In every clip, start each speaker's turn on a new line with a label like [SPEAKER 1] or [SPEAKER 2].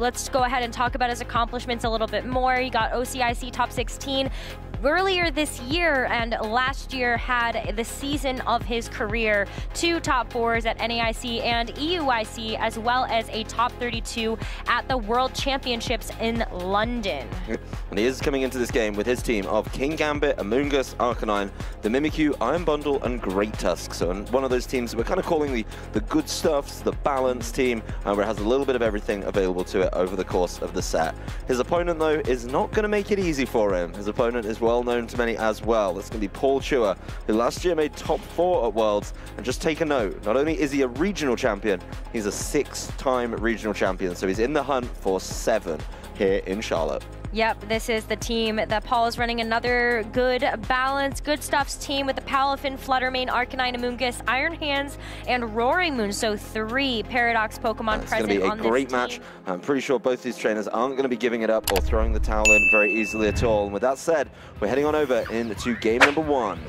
[SPEAKER 1] let's go ahead and talk about his accomplishments a little bit more. He got OCIC top 16 earlier this year, and last year had the season of his career. 2 top 4s at NAIC and EUIC, as well as a top 32 at the World Championships in London.
[SPEAKER 2] And he is coming into this game with his team of King Gambit, Amoonguss, Arcanine, the Mimikyu, Iron Bundle, and Great Tusk. So one of those teams that we're kind of calling the good stuffs, the balanced team, where it has a little bit of everything available to it over the course of the set. His opponent, though, is not going to make it easy for him. His opponent is well known to many as well. That's going to be Chua, who last year made top 4 at Worlds. And just take a note, not only is he a regional champion, he's a 6-time regional champion. So he's in the hunt for 7 here in Charlotte.
[SPEAKER 1] Yep, this is the team that Paul is running. Another good balance, good stuffs team with the Palafin, Fluttermane, Arcanine, Amoonguss, Iron Hands, and Roaring Moon. So 3 Paradox Pokemon present on this team. It's going to be a great match.
[SPEAKER 2] I'm pretty sure both these trainers aren't going to be giving it up or throwing the towel in very easily at all. And with that said, we're heading on over into game number 1.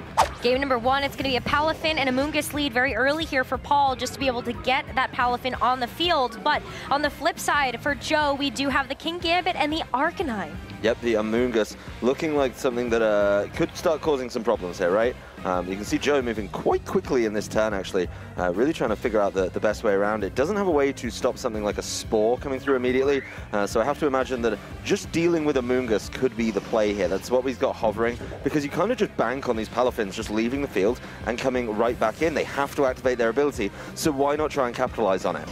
[SPEAKER 1] Game number 1, it's going to be a Palafin and Amoonguss lead very early here for Paul, just to be able to get that Palafin on the field. But on the flip side, for Joe, we do have the King Gambit and the Arcanine.
[SPEAKER 2] Yep, the Amoonguss looking like something that could start causing some problems here, right? You can see Joe moving quite quickly in this turn, actually, really trying to figure out the best way around it. Doesn't have a way to stop something like a Spore coming through immediately, so I have to imagine that just dealing with Amoonguss could be the play here. That's what he's got hovering, because you kind of just bank on these Palafins just leaving the field and coming right back in. They have to activate their ability, so why not try and capitalize on it?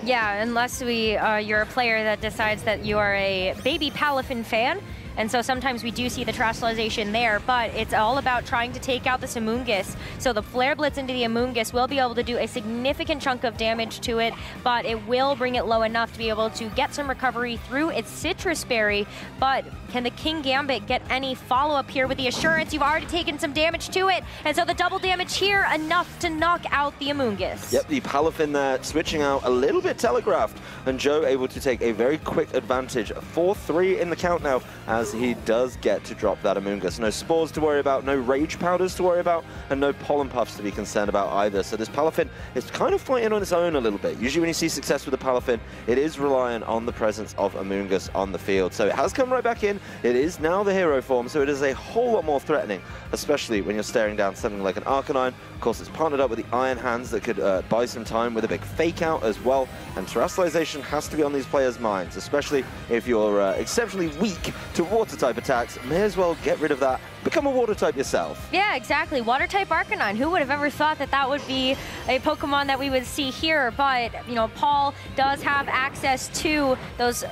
[SPEAKER 1] Yeah, unless you're a player that decides that you are a baby Palafin fan. And so sometimes we do see the Terastallization there, but it's all about trying to take out this Amoonguss. So the Flare Blitz into the Amoonguss will be able to do a significant chunk of damage to it, but it will bring it low enough to be able to get some recovery through its Citrus Berry. But can the King Gambit get any follow-up here with the Assurance? You've already taken some damage to it, and so the double damage here, enough to knock out the Amoonguss.
[SPEAKER 2] Yep, the Palafin there switching out a little bit telegraphed, and Joe able to take a very quick advantage. 4-3 in the count now, as he does get to drop that Amoonguss. No Spores to worry about, no Rage Powders to worry about, and no Pollen Puffs to be concerned about either. So this Palafin is kind of fighting on its own a little bit. Usually when you see success with the Palafin, it is reliant on the presence of Amoonguss on the field. So it has come right back in. It is now the hero form, so it is a whole lot more threatening, especially when you're staring down something like an Arcanine. Of course, it's partnered up with the Iron Hands that could buy some time with a big Fake Out as well. And Terastallization has to be on these players' minds, especially if you're exceptionally weak to Water-type attacks. May as well get rid of that. Become a Water-type yourself.
[SPEAKER 1] Yeah, exactly. Water-type Arcanine. Who would have ever thought that that would be a Pokemon that we would see here? But, you know, Paul does have access to those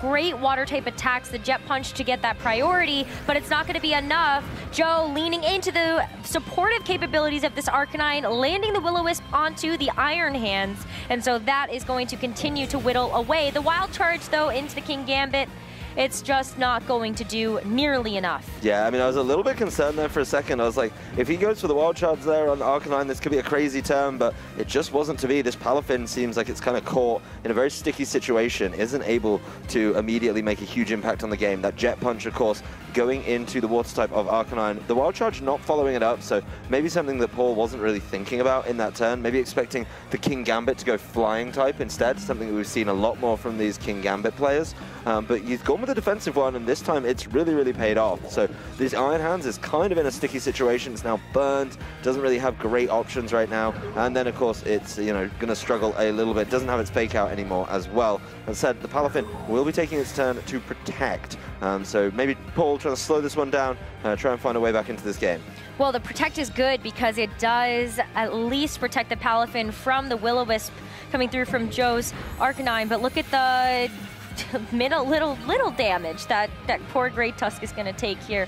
[SPEAKER 1] great Water-type attacks, the Jet Punch to get that priority, but it's not going to be enough. Joe leaning into the supportive capabilities of this Arcanine, landing the Will-O-Wisp onto the Iron Hands, and so that is going to continue to whittle away. The Wild Charge, though, into the King Gambit, it's just not going to do nearly enough.
[SPEAKER 2] Yeah, I mean, I was a little bit concerned there for a second. I was like, if he goes for the Wild Charge there on Arcanine, this could be a crazy turn, but it just wasn't to be. This Palafin seems like it's kind of caught in a very sticky situation, isn't able to immediately make a huge impact on the game. That Jet Punch, of course, going into the Water type of Arcanine. The Wild Charge not following it up, so maybe something that Paul wasn't really thinking about in that turn. Maybe expecting the King Gambit to go Flying type instead, something that we've seen a lot more from these King Gambit players. But he's gone with a defensive one, and this time it's really, really paid off. So this Iron Hands is kind of in a sticky situation. It's now burned, doesn't really have great options right now. And then, of course, it's, you know, going to struggle a little bit. Doesn't have its Fake Out anymore as well. As said, the Palafin will be taking its turn to protect. So maybe Paul trying to slow this one down, try and find a way back into this game.
[SPEAKER 1] Well, the Protect is good because it does at least protect the Palafin from the Will-O-Wisp coming through from Joe's Arcanine. But look at the little damage that poor Great Tusk is going to take here.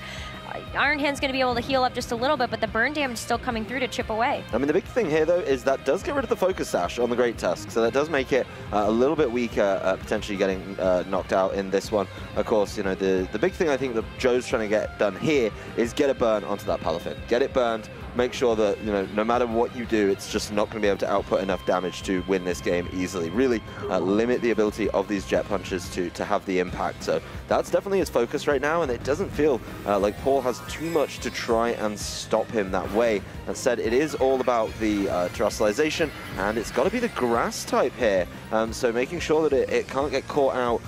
[SPEAKER 1] Iron Hand's going to be able to heal up just a little bit, but the burn damage still coming through to chip away.
[SPEAKER 2] I mean, the big thing here, though, is that does get rid of the Focus Sash on the Great Tusk, so that does make it a little bit weaker, potentially getting knocked out in this one. Of course, you know, the big thing I think that Joe's trying to get done here is get a burn onto that Palafin. Get it burned make sure that, you know, no matter what you do, it's just not going to be able to output enough damage to win this game easily. Really limit the ability of these jet punches to have the impact. So that's definitely his focus right now, and it doesn't feel like Paul has too much to try and stop him that way. That said, it is all about the terrestrialization, and it's got to be the grass type here. So making sure that it can't get caught out,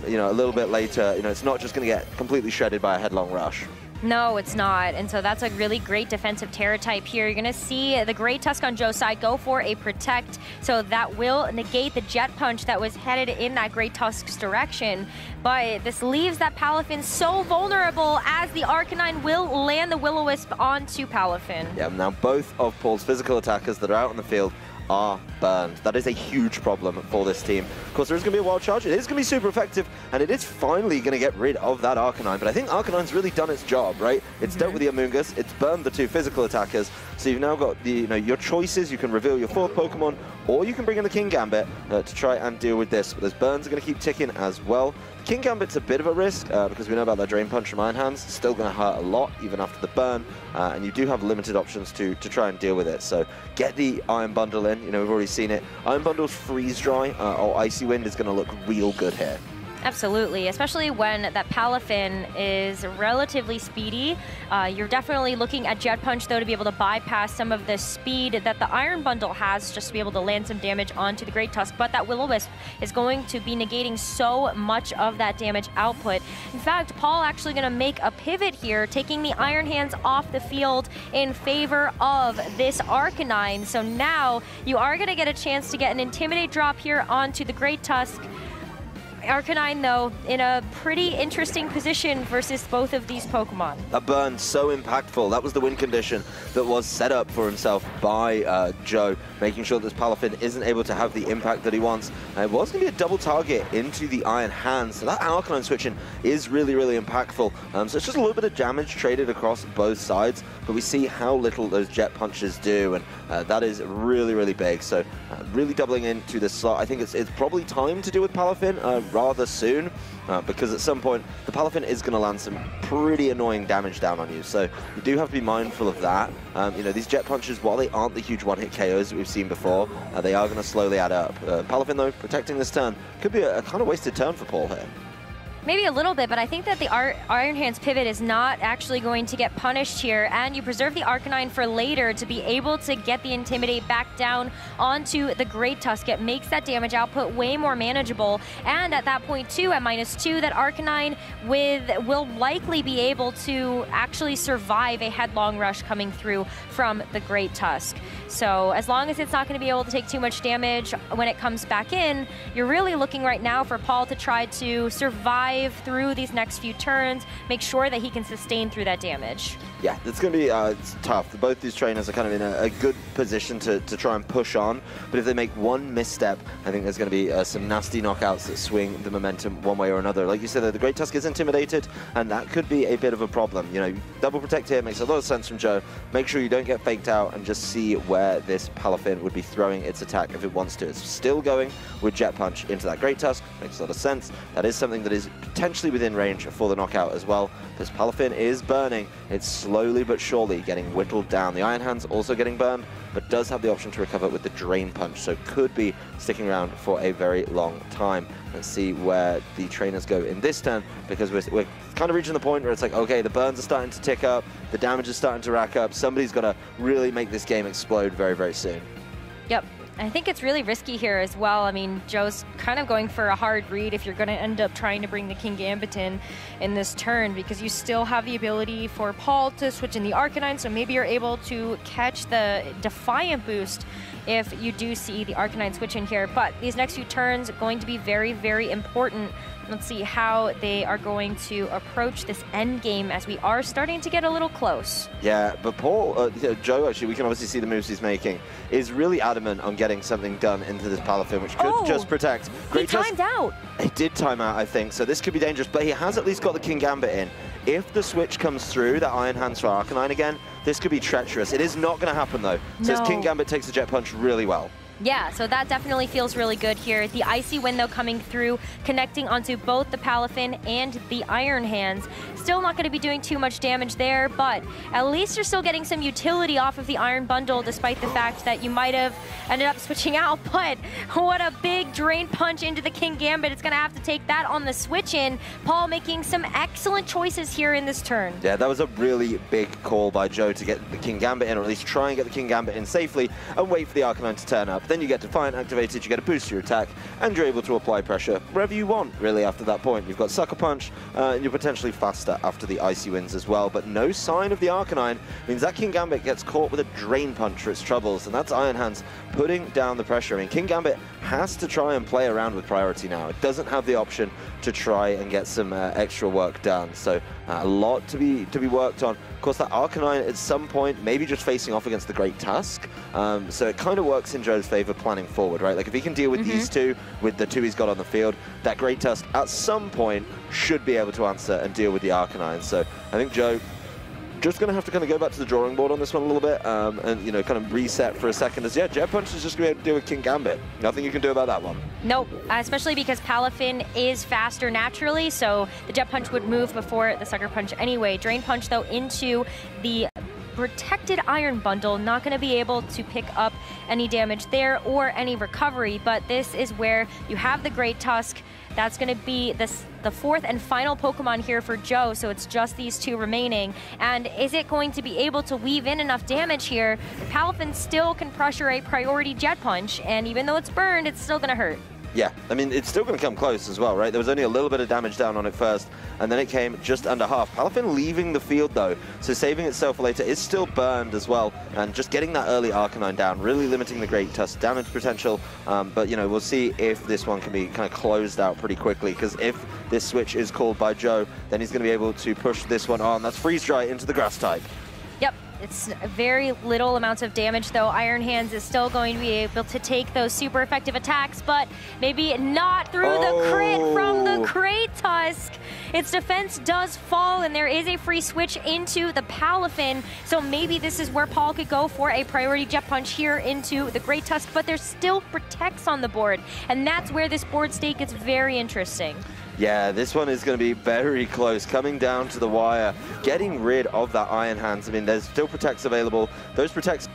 [SPEAKER 2] you know, a little bit later. You know, it's not just going to get completely shredded by a headlong rush.
[SPEAKER 1] No, it's not. And so that's a really great defensive Terra type here. You're going to see the Great Tusk on Joe's side go for a Protect. So that will negate the Jet Punch that was headed in that Great Tusk's direction. But this leaves that Palafin so vulnerable as the Arcanine will land the Will-O-Wisp onto Palafin.
[SPEAKER 2] Yeah, now both of Paul's physical attackers that are out on the field are burned. That is a huge problem for this team. Of course, there is going to be a Wild Charge. It is going to be super effective, and it is finally going to get rid of that Arcanine. But I think Arcanine's really done its job, right? It's dealt with the Amoonguss. It's burned the two physical attackers. So you've now got the, you know, your choices. You can reveal your fourth Pokemon, or you can bring in the King Gambit to try and deal with this. But those burns are going to keep ticking as well. King Gambit's a bit of a risk because we know about that Drain Punch from Iron Hands. It's still going to hurt a lot even after the burn, and you do have limited options to try and deal with it. So get the Iron Bundle in. You know, we've already seen it. Iron Bundle's Freeze Dry or Icy Wind is going to look real good here.
[SPEAKER 1] Absolutely, especially when that Palafin is relatively speedy. You're definitely looking at Jet Punch, though, to be able to bypass some of the speed that the Iron Bundle has, just to be able to land some damage onto the Great Tusk. But that Will-O-Wisp is going to be negating so much of that damage output. In fact, Paul actually going to make a pivot here, taking the Iron Hands off the field in favor of this Arcanine. So now you are going to get a chance to get an Intimidate drop here onto the Great Tusk. Arcanine, though, in a pretty interesting position versus both of these Pokemon.
[SPEAKER 2] That burn, so impactful. That was the win condition that was set up for himself by Joe, making sure that this Palafin isn't able to have the impact that he wants. It was going to be a double target into the Iron Hands, so that Arcanine switching is really, really impactful. So it's just a little bit of damage traded across both sides, but we see how little those Jet Punches do, and that is really, really big. So really doubling into this slot. I think it's probably time to deal with Palafin rather soon, because at some point the Palafin is going to land some pretty annoying damage down on you. So you do have to be mindful of that. You know, these Jet Punches, while they aren't the huge one-hit KOs that we've seen before, they are going to slowly add up. Palafin, though, protecting this turn could be a kind of wasted turn for Paul here.
[SPEAKER 1] Maybe a little bit, but I think that the Iron Hands pivot is not actually going to get punished here, and you preserve the Arcanine for later to be able to get the Intimidate back down onto the Great Tusk. It makes that damage output way more manageable, and at that point too, at -2, that Arcanine will likely be able to actually survive a headlong rush coming through from the Great Tusk. So as long as it's not going to be able to take too much damage when it comes back in, you're really looking right now for Paul to try to survive through these next few turns, make sure that he can sustain through that damage.
[SPEAKER 2] Yeah, it's going to be it's tough. Both these trainers are kind of in a good position to try and push on, but if they make one misstep, I think there's going to be some nasty knockouts that swing the momentum one way or another. Like you said, the Great Tusk is intimidated, and that could be a bit of a problem. You know, double protect here makes a lot of sense from Joe. Make sure you don't get faked out and just see where this Palafin would be throwing its attack if it wants to. It's still going with Jet Punch into that Great Tusk. Makes a lot of sense. That is something that is potentially within range for the knockout as well. This Palafin is burning. It's slowly but surely getting whittled down. The Iron Hands also getting burned, but does have the option to recover with the Drain Punch, so could be sticking around for a very long time. Let's see where the trainers go in this turn, because we're kind of reaching the point where it's like, okay, the burns are starting to tick up, the damage is starting to rack up. Somebody's got to really make this game explode very, very soon.
[SPEAKER 1] Yep. I think it's really risky here as well. I mean, Joe's kind of going for a hard read if you're going to end up trying to bring the King Gambit in this turn, because you still have the ability for Paul to switch in the Arcanine, so maybe you're able to catch the Defiant boost if you do see the Arcanine switch in here. But these next few turns are going to be very, very important. Let's see how they are going to approach this end game, as we are starting to get a little close. Yeah,
[SPEAKER 2] but Paul, Joe, actually, we can obviously see the moves he's making, is really adamant on getting something done into this Palafin, which could just protect.
[SPEAKER 1] He timed out.
[SPEAKER 2] It did time out, I think, so this could be dangerous, but he has at least got the King Gambit in. If the switch comes through, that Iron Hands for Arcanine again, this could be treacherous. It is not going to happen, though. So this King Gambit takes the Jet Punch really well.
[SPEAKER 1] Yeah, so that definitely feels really good here. The Icy Wind, though, coming through, connecting onto both the Palafin and the Iron Hands. Still not going to be doing too much damage there, but at least you're still getting some utility off of the Iron Bundle, despite the fact that you might have ended up switching out. But what a big Drain Punch into the King Gambit. It's going to have to take that on the switch in. Paul making some excellent choices here in this turn.
[SPEAKER 2] Yeah, that was a really big call by Joe to get the King Gambit in, or at least try and get the King Gambit in safely and wait for the Arcanine to turn up. Then you get Defiant activated, you get a boost to your attack, and you're able to apply pressure wherever you want, really, after that point. You've got Sucker Punch, and you're potentially faster after the Icy Winds as well, but no sign of the Arcanine means that King Gambit gets caught with a Drain Punch for its troubles, and that's Iron Hands putting down the pressure. I mean, King Gambit has to try and play around with priority now. It doesn't have the option to try and get some extra work done, so a lot to be worked on. Of course, that Arcanine at some point maybe just facing off against the Great Tusk, so it kind of works in Joe's favor planning forward, right? Like if he can deal with these two, with the two he's got on the field, that Great Tusk at some point should be able to answer and deal with the Arcanine. So I think Joe just going to have to kind of go back to the drawing board on this one a little bit, and, you know, kind of reset for a second. As, yeah, Jet Punch is just going to be able to deal with King Gambit. Nothing you can do about that one.
[SPEAKER 1] Nope, especially because Palafin is faster naturally, so the Jet Punch would move before the Sucker Punch anyway. Drain Punch, though, into the protected Iron Bundle, not going to be able to pick up any damage there or any recovery, but this is where you have the Great Tusk. That's going to be the fourth and final Pokemon here for Joe, so it's just these two remaining. And is it going to be able to weave in enough damage here? Palafin still can pressure a priority Jet Punch, and even though it's burned, it's still going to hurt.
[SPEAKER 2] Yeah, I mean, it's still going to come close as well, right? There was only a little bit of damage down on it first, and then it came just under half. Palafin leaving the field, though, so saving itself for later. Is still burned as well, and just getting that early Arcanine down, really limiting the Great Tusk damage potential. But, you know, we'll see if this one can be kind of closed out pretty quickly, because if this switch is called by Joe, then he's going to be able to push this one on. That's Freeze Dry into the Grass type.
[SPEAKER 1] Yep. It's very little amounts of damage, though. Iron Hands is still going to be able to take those super effective attacks, but maybe not through the crit from the Great Tusk. Its defense does fall, and there is a free switch into the Palafin, so maybe this is where Paul could go for a priority Jet Punch here into the Great Tusk, but there's still Protects on the board, and that's where this board state gets very interesting.
[SPEAKER 2] Yeah, this one is going to be very close, coming down to the wire, getting rid of that Iron Hands. I mean, there's still Protects available. Those Protects...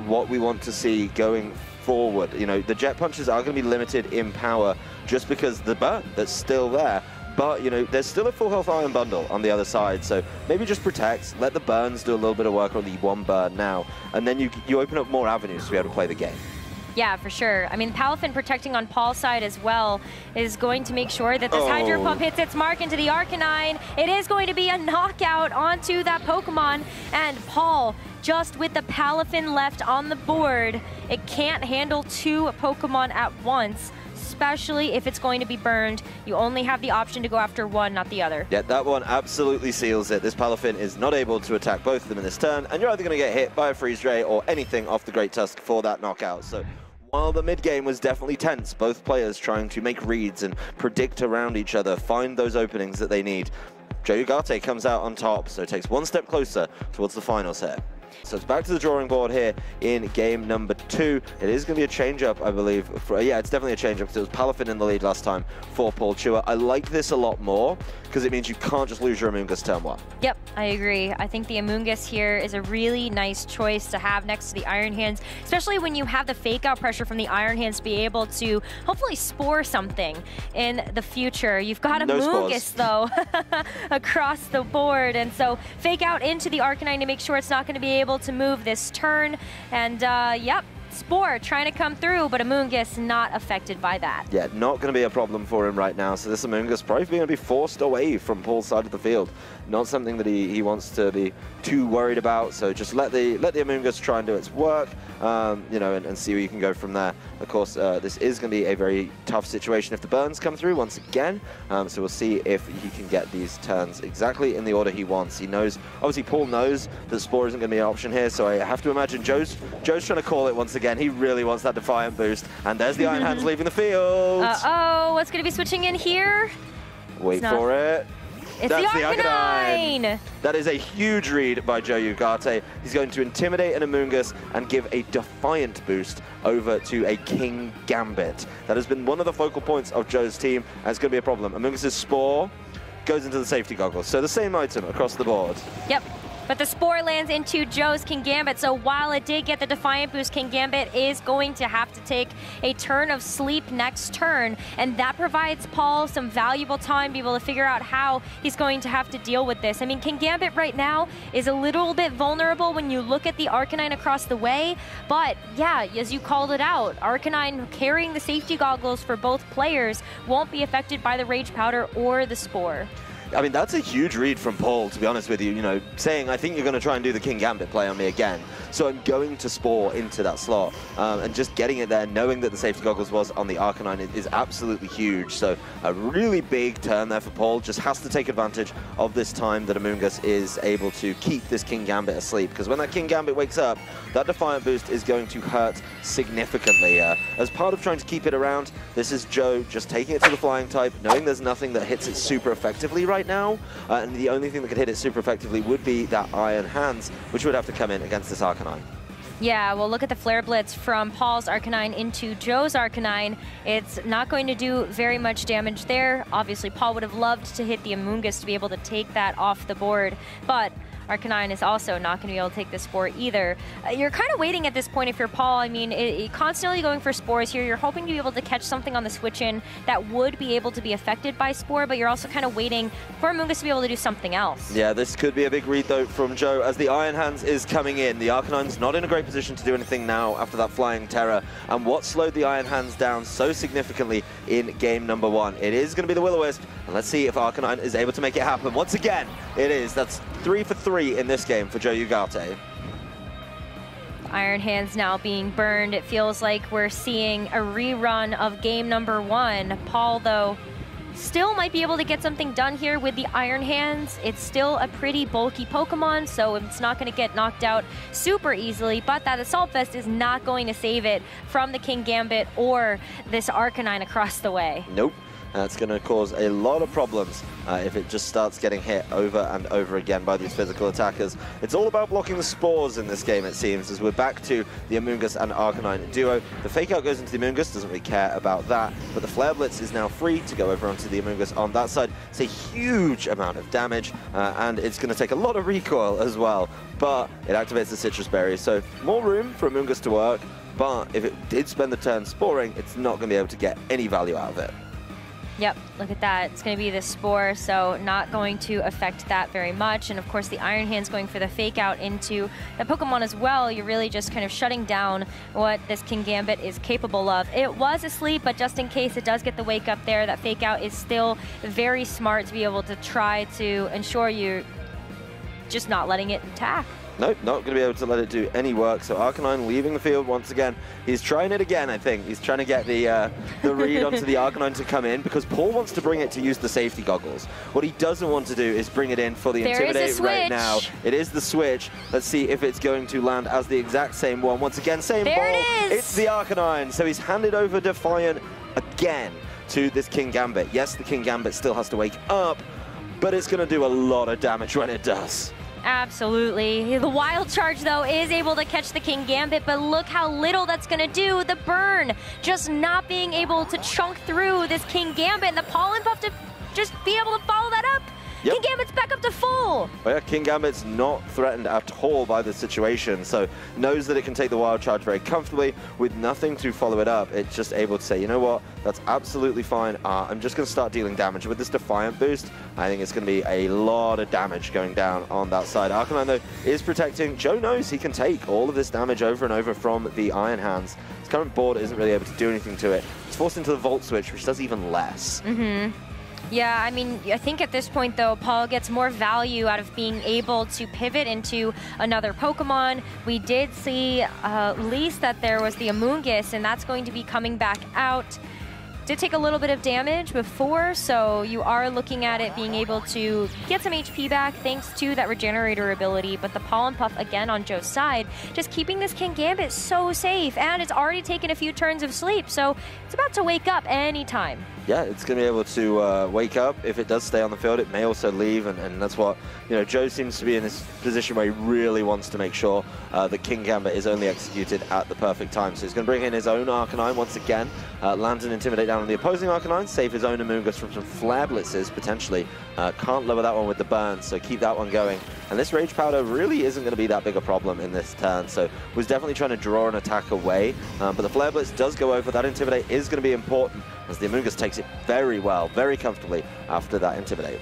[SPEAKER 2] what we want to see going forward. You know, the Jet Punches are going to be limited in power just because the burn that's still there. But, you know, there's still a full health Iron Bundle on the other side, so maybe just Protects, let the burns do a little bit of work on the one burn now, and then you open up more avenues to be able to play the game.
[SPEAKER 1] Yeah, for sure. I mean, Palafin protecting on Paul's side as well is going to make sure that this Hydro Pump hits its mark into the Arcanine. It is going to be a knockout onto that Pokemon, and Paul, just with the Palafin left on the board, it can't handle two Pokemon at once. Especially if it's going to be burned. You only have the option to go after one, not the other. Yeah,
[SPEAKER 2] that one absolutely seals it. This Palafin is not able to attack both of them in this turn, and you're either going to get hit by a Freeze Ray or anything off the Great Tusk for that knockout. So while the mid-game was definitely tense, both players trying to make reads and predict around each other, find those openings that they need, Joe Ugarte comes out on top, so it takes one step closer towards the finals here. So it's back to the drawing board here in game number 2. It is going to be a change-up, I believe. Yeah, it's definitely a change-up because it was Palafin in the lead last time for Paul Chua. I like this a lot more because it means you can't just lose your Amoonguss turn 1.
[SPEAKER 1] Yep, I agree. I think the Amoonguss here is a really nice choice to have next to the Iron Hands, especially when you have the fake-out pressure from the Iron Hands to be able to hopefully spore something in the future. You've got Amoonguss, though, across the board, and so fake out into the Arcanine to make sure it's not going to be able to move this turn, and yep, Spore trying to come through, but Amoonguss not affected by that.
[SPEAKER 2] Yeah, not going to be a problem for him right now, so this Amoonguss probably going to be forced away from Paul's side of the field. Not something that he wants to be too worried about, so just let the Amoonguss try and do its work, you know, and see where you can go from there. Of course, this is going to be a very tough situation if the burns come through once again, so we'll see if he can get these turns exactly in the order he wants. He knows, obviously Paul knows that Spore isn't going to be an option here, so I have to imagine Joe's trying to call it once again. He really wants that Defiant boost, and there's the Iron Hands leaving the field.
[SPEAKER 1] Uh-oh, what's going to be switching in here?
[SPEAKER 2] Wait for it.
[SPEAKER 1] It's the Arcanine!
[SPEAKER 2] That is a huge read by Joe Ugarte. He's going to intimidate an Amoonguss and give a Defiant boost over to a King Gambit. That has been one of the focal points of Joe's team, and it's going to be a problem. Amoonguss's Spore goes into the safety goggles, so the same item across the board.
[SPEAKER 1] Yep. But the Spore lands into Joe's King Gambit, so while it did get the Defiant boost, King Gambit is going to have to take a turn of sleep next turn, and that provides Paul some valuable time to be able to figure out how he's going to have to deal with this. I mean, King Gambit right now is a little bit vulnerable when you look at the Arcanine across the way, but yeah, as you called it out, Arcanine carrying the safety goggles for both players won't be affected by the Rage Powder or the Spore.
[SPEAKER 2] I mean, that's a huge read from Paul, to be honest with you, you know, saying, I think you're going to try and do the King Gambit play on me again. So I'm going to Spore into that slot. And just getting it there, knowing that the safety goggles was on the Arcanine is absolutely huge. So a really big turn there for Paul. Just has to take advantage of this time that Amoonguss is able to keep this King Gambit asleep. Because when that King Gambit wakes up, that Defiant boost is going to hurt significantly. As part of trying to keep it around, this is Joe just taking it to the Flying type, knowing there's nothing that hits it super effectively right now, and the only thing that could hit it super effectively would be that Iron Hands, which would have to come in against this Arcanine.
[SPEAKER 1] Yeah, well, look at the Flare Blitz from Paul's Arcanine into Joe's Arcanine. It's not going to do very much damage there. Obviously, Paul would have loved to hit the Amoonguss to be able to take that off the board, but Arcanine is also not going to be able to take the Spore either. You're kind of waiting at this point if you're Paul. I mean, constantly going for Spores here. You're hoping to be able to catch something on the switch-in that would be able to be affected by Spore, but you're also kind of waiting for Amoonguss to be able to do something else. Yeah,
[SPEAKER 2] this could be a big read, though, from Joe, as the Iron Hands is coming in. The Arcanine's not in a great position to do anything now after that Flying Terror, and what slowed the Iron Hands down so significantly in game number 1? It is going to be the Will-O-Wisp, and let's see if Arcanine is able to make it happen. Once again, it is. That's 3 for 3 in this game for Joe Ugarte.
[SPEAKER 1] Iron Hands now being burned. It feels like we're seeing a rerun of game number 1. Paul, though, still might be able to get something done here with the Iron Hands. It's still a pretty bulky Pokemon, so it's not going to get knocked out super easily, but that Assault Vest is not going to save it from the King Gambit or this Arcanine across the way.
[SPEAKER 2] Nope. That's going to cause a lot of problems if it just starts getting hit over and over again by these physical attackers. It's all about blocking the Spores in this game, it seems, as we're back to the Amoonguss and Arcanine duo. The Fake Out goes into the Amoonguss, doesn't really care about that, but the Flare Blitz is now free to go over onto the Amoonguss on that side. It's a huge amount of damage, and it's going to take a lot of recoil as well, but it activates the Citrus Berry, so more room for Amoonguss to work, but if it did spend the turn Sporing, it's not going to be able to get any value out of it.
[SPEAKER 1] Yep, look at that. It's going to be the Spore, so not going to affect that very much. And of course, the Iron Hand's going for the Fake Out into the Pokemon as well. You're really just kind of shutting down what this King Gambit is capable of. It was asleep, but just in case it does get the Wake Up there, that Fake Out is still very smart to be able to try to ensure you're just not letting it attack.
[SPEAKER 2] Nope, not going to be able to let it do any work. So Arcanine leaving the field once again. He's trying it again, I think. He's trying to get the read onto the Arcanine to come in because Paul wants to bring it to use the safety goggles. What he doesn't want to do is bring it in for the Intimidate right now. It is the switch. Let's see if it's going to land as the exact same one. Once again, same ball.
[SPEAKER 1] It is.
[SPEAKER 2] It's the Arcanine. So he's handed over Defiant again to this King Gambit. Yes, the King Gambit still has to wake up, but it's going to do a lot of damage when it does.
[SPEAKER 1] Absolutely. The Wild Charge, though, is able to catch the King Gambit, but look how little that's going to do. The burn, just not being able to chunk through this King Gambit, and the Pollen Puff to just be able to follow that up. Yep. King Gambit's back up to full.
[SPEAKER 2] Well, yeah, King Gambit's not threatened at all by the situation, so knows that it can take the Wild Charge very comfortably with nothing to follow it up. It's just able to say, you know what, that's absolutely fine. I'm just going to start dealing damage. With this Defiant boost, I think it's going to be a lot of damage going down on that side. Arcanine, though, is protecting. Joe knows he can take all of this damage over and over from the Iron Hands. His current board isn't really able to do anything to it. It's forced into the Volt Switch, which does even less.
[SPEAKER 1] Yeah, I mean, I think at this point, though, Paul gets more value out of being able to pivot into another Pokemon. We did see at least that there was the Amoonguss, and that's going to be coming back out. did take a little bit of damage before, so you are looking at it being able to get some HP back thanks to that regenerator ability. But the Pollen Puff, again, on Joe's side, just keeping this Kingambit so safe, and it's already taken a few turns of sleep, so it's about to wake up anytime.
[SPEAKER 2] Yeah, it's going to be able to wake up. If it does stay on the field, it may also leave, and that's what, you know, Joe seems to be in this position where he really wants to make sure that Kingambit is only executed at the perfect time. So he's going to bring in his own Arcanine once again, land and Intimidate down on the opposing Arcanine, save his own Amoonguss from some Flare Blitzes, potentially. Can't lower that one with the burn, so keep that one going. And this Rage Powder really isn't going to be that big a problem in this turn, so was definitely trying to draw an attack away, but the Flare Blitz does go over. That Intimidate is going to be important, as the Amoonguss takes it very well, very comfortably after that Intimidate.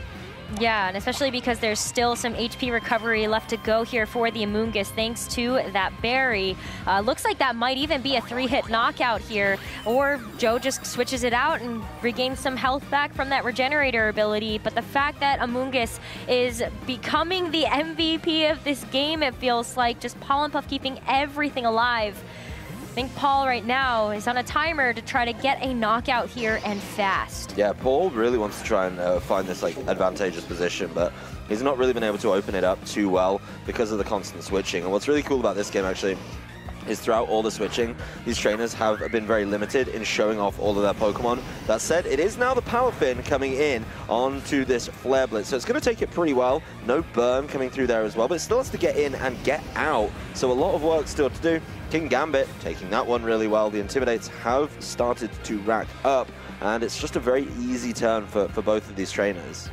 [SPEAKER 1] Yeah, and especially because there's still some HP recovery left to go here for the Amoonguss thanks to that berry. Looks like that might even be a 3-hit knockout here, or Joe just switches it out and regains some health back from that regenerator ability. But the fact that Amoonguss is becoming the MVP of this game, it feels like, just Pollen Puff keeping everything alive. I think Paul right now is on a timer to try to get a knockout here and fast.
[SPEAKER 2] Yeah, Paul really wants to try and find this like advantageous position, but he's not really been able to open it up too well because of the constant switching. And what's really cool about this game actually is throughout all the switching, these trainers have been very limited in showing off all of their Pokemon. That said, it is now the Palafin coming in onto this Flare Blitz, so it's going to take it pretty well. No burn coming through there as well, but it still has to get in and get out, so a lot of work still to do. Kingambit taking that one really well. The Intimidates have started to rack up, and it's just a very easy turn for both of these trainers.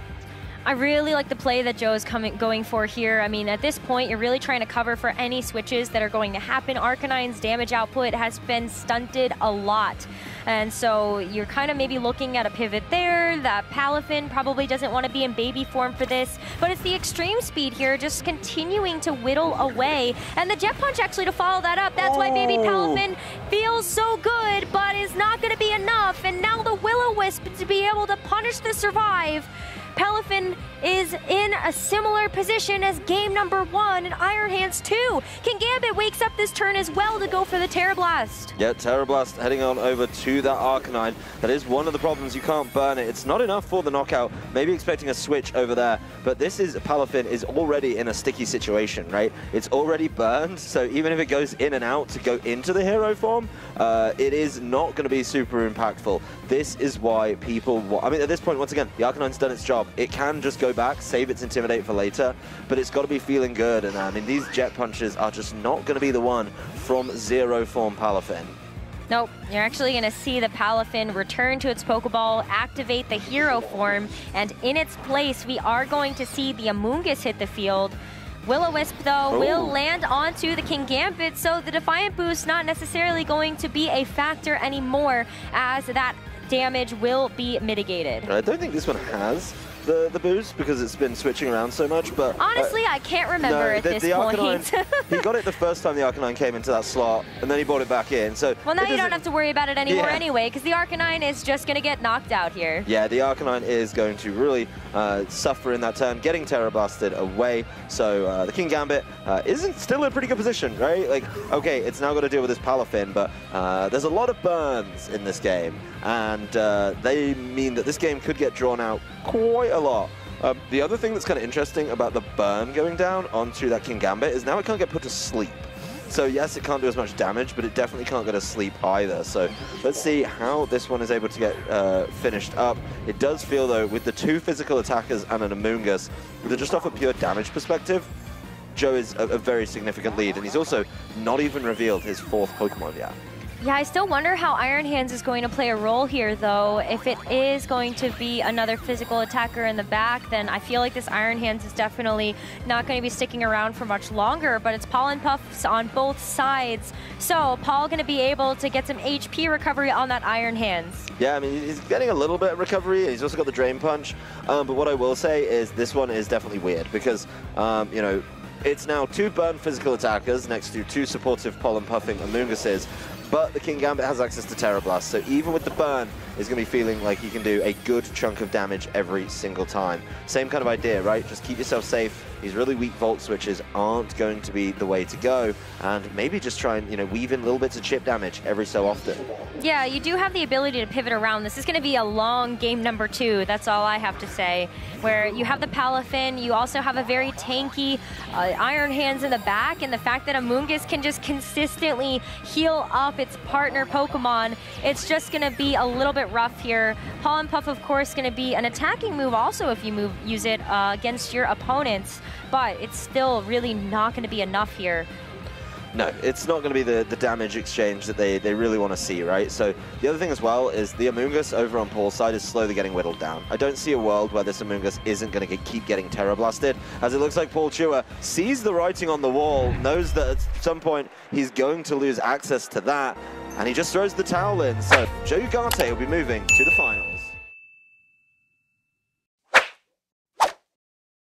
[SPEAKER 1] I really like the play that Joe is going for here. I mean, at this point, you're really trying to cover for any switches that are going to happen. Arcanine's damage output has been stunted a lot. And so you're kind of maybe looking at a pivot there. That Palafin probably doesn't want to be in baby form for this, but it's the extreme speed here just continuing to whittle away. And the Jet Punch actually to follow that up. That's why baby Palafin feels so good, but is not going to be enough. And now the Will-O-Wisp to be able to punish the survive. Palafin is in a similar position as game number 1 and Iron Hands 2. Kingambit wakes up this turn as well to go for the Terra Blast.
[SPEAKER 2] Yeah, Terra Blast heading on over to that Arcanine. That is one of the problems, you can't burn it. It's not enough for the knockout, maybe expecting a switch over there, but this is, Palafin is already in a sticky situation, right? It's already burned, so even if it goes in and out to go into the hero form, it is not going to be super impactful. This is why people, I mean, at this point, once again, the Arcanine's done its job. It can just go back, save its Intimidate for later, but it's got to be feeling good. And I mean, these Jet Punches are just not going to be the one from Zero Form Palafin.
[SPEAKER 1] Nope, you're actually going to see the Palafin return to its Pokeball, activate the Hero form, and in its place, we are going to see the Amoonguss hit the field. Will-O-Wisp, though, will land onto the Kingambit, so the Defiant Boost not necessarily going to be a factor anymore, as that damage will be mitigated.
[SPEAKER 2] I don't think this one has the boost because it's been switching around so much, but
[SPEAKER 1] honestly, I can't remember at this point.
[SPEAKER 2] Arcanine, he got it the first time the Arcanine came into that slot, and then he brought it back in. So
[SPEAKER 1] well, now you don't have to worry about it anymore anyway, because the Arcanine is just going to get knocked out here. Yeah,
[SPEAKER 2] the Arcanine is going to really suffer in that turn, getting Terra Blasted away. So the Kingambit isn't still in a pretty good position, right? Like, okay, it's now got to deal with this Palafin, but there's a lot of burns in this game, and they mean that this game could get drawn out quite a lot. The other thing that's kind of interesting about the burn going down onto that Kingambit is now it can't get put to sleep. So yes, it can't do as much damage, but it definitely can't go to sleep either. So let's see how this one is able to get finished up. It does feel, though, with the 2 physical attackers and an Amoonguss, just off a pure damage perspective, Joe is a very significant lead, and he's also not even revealed his 4th Pokemon yet.
[SPEAKER 1] Yeah, I still wonder how Iron Hands is going to play a role here, though. If it is going to be another physical attacker in the back, then I feel like this Iron Hands is definitely not going to be sticking around for much longer, but it's Pollen Puffs on both sides. So Paul going to be able to get some HP recovery on that Iron Hands. Yeah, I mean, he's getting a little bit of recovery, and he's also got the Drain Punch. But what I will say is this one is definitely weird because, you know, it's now 2 burn physical attackers next to 2 supportive Pollen Puffing Amoongusses. But the Kingambit has access to Terra Blast, so even with the burn,
[SPEAKER 2] is going to be feeling like he can do a good chunk of damage every single time. Same kind of idea, right? Just keep yourself safe. These really weak Volt switches aren't going to be the way to go, and maybe just try and, you know, weave in little bits of chip damage every so often.
[SPEAKER 1] Yeah, you do have the ability to pivot around. This is going to be a long game number 2, that's all I have to say, where you have the Palafin, you also have a very tanky Iron Hands in the back, and the fact that Amoonguss can just consistently heal up its partner Pokemon, it's just going to be a little bit rough here. Pollen Puff, of course, going to be an attacking move also if you use it against your opponents, but it's still really not going to be enough here.
[SPEAKER 2] No, it's not going to be the damage exchange that they really want to see, right? So the other thing as well is the Amoonguss over on Paul's side is slowly getting whittled down. I don't see a world where this Amoonguss isn't going to keep getting Terra Blasted, as it looks like Paul Chua sees the writing on the wall, knows that at some point he's going to lose access to that, and he just throws the towel in. So Ugarte will be moving to the final.